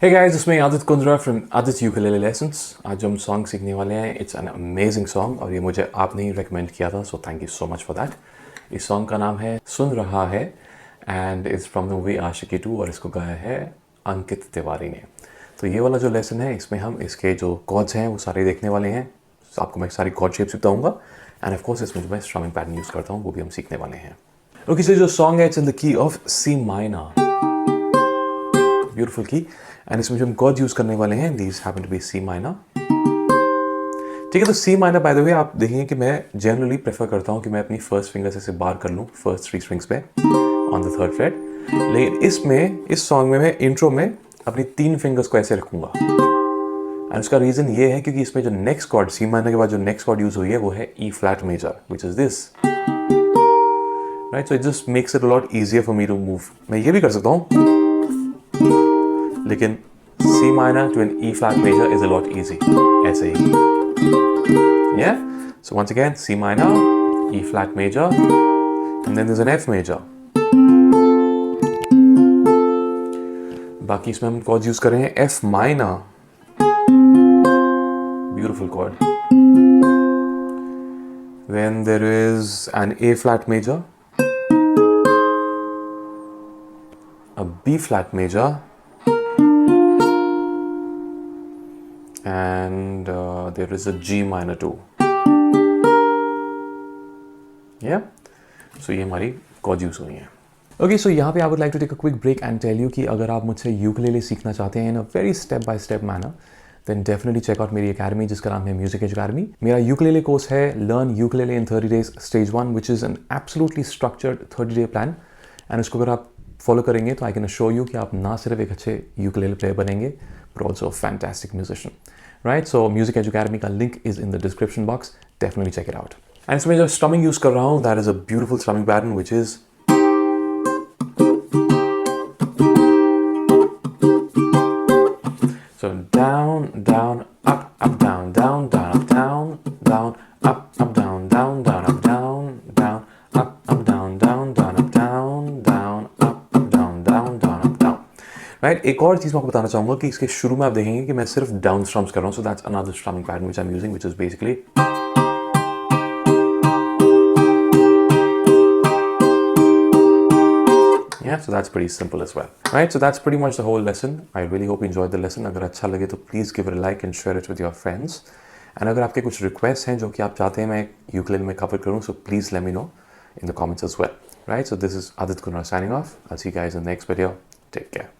Hey guys, it's me Adit Kundra from Adit Ukulele Lessons. आज जो हम song सीखने वाले हैं इट्स एन अमेजिंग सॉन्ग और ये मुझे आपने ही रिकमेंड किया था, so thank you so much for that. इस सॉन्ग का नाम है सुन रहा है and it's from the movie Aashiqui 2 और इसको गाया है अंकित तिवारी ने। तो ये वाला जो लेसन है इसमें हम इसके जो कॉर्ड्स हैं वो सारे देखने वाले हैं। तो आपको मैं सारी कॉर्ड शेप्स बताऊंगा एंड ऑफ कोर्स इसमें जो मैं स्ट्रमिंग पैटर्न यूज़ करता हूँ वो भी हम सीखने वाले हैं। ओके, सो जो सॉन्ग है it's in the key of C minor, beautiful key. And इसमें जो हम कॉर्ड्स यूज करने वाले हैं these happen to be C minor. ठीक है, तो C minor by the way आप देखेंगे कि मैं जनरली प्रेफर करता हूँ कि मैं अपनी फर्स्ट फिंगर से बार कर लूँ फर्स्ट 3 स्ट्रिंग्स पे ऑन द थर्ड फ्रेट। लेकिन इसमें इस सॉन्ग में मैं इंट्रो में अपनी 3 फिंगर्स को ऐसे रखूंगा एंड उसका रीजन ये है क्योंकि इसमें जो नेक्स्ट कॉर्ड सी माइनर के बाद जो नेक्स्ट कॉर्ड यूज हुई है वो है E flat major which is this, right. So it just makes it a lot easier for me to move. मैं ये भी कर सकता हूँ लेकिन C minor to an E flat major is a lot easy. ऐसे ही, yeah. So once again, C minor, E flat major, and then there's an F major. बाकी इसमें हम कॉर्ड्स यूज कर रहे हैं F minor, beautiful chord. Then there is an A flat major, a B flat major. And there is a G minor too. Yeah, so ये हमारी cord use हुई है। ओके, सो यहाँ पे I would like to take a quick break and tell you कि अगर आप मुझसे यूकेलेले सीखना चाहते हैं in a very step by step manner then definitely check out मेरी अकेडमी जिसका नाम है म्यूजिक एज अकेडमी। मेरा यूकेलेले कोर्स है learn ukulele in 30 days stage 1 which is an absolutely structured 30 day plan and उसको अगर आप फॉलो करेंगे तो आई कैन अश्योर यू कि आप ना सिर्फ एक अच्छे यूकेलेले प्लेयर बनेंगे but also a fantastic musician, right? So Music Edge Academy का link is in the description box. Definitely check it out. And इसमें जो strumming use कर रहा हूँ that is a beautiful strumming pattern which is so down, down, up, up, down, down, down, up, down, down, up, up, down, down, down, up, down, down, up, up, down, down, down, up, down, down, up, up, down, down, down, up, down. Right, एक और चीज़ मैं आपको बताना चाहूँगा कि इसके शुरू में आप देखेंगे कि मैं सिर्फ डाउन स्ट्रम्स कर रहा हूँ। So that's another strumming pattern which I am using which is basically yeah, so that's pretty simple as well, right? So that's pretty much the whole lesson. I really hope you enjoyed the lesson. अगर अच्छा लगे तो please give it a like and share it with your friends. And अगर आपके कुछ requests हैं जो कि आप चाहते हैं मैं ukulele में cover करूँ, so please let me know in the comments as well, right? So this is Adit Kunra signing off. I'll see you guys in the next video. Take care.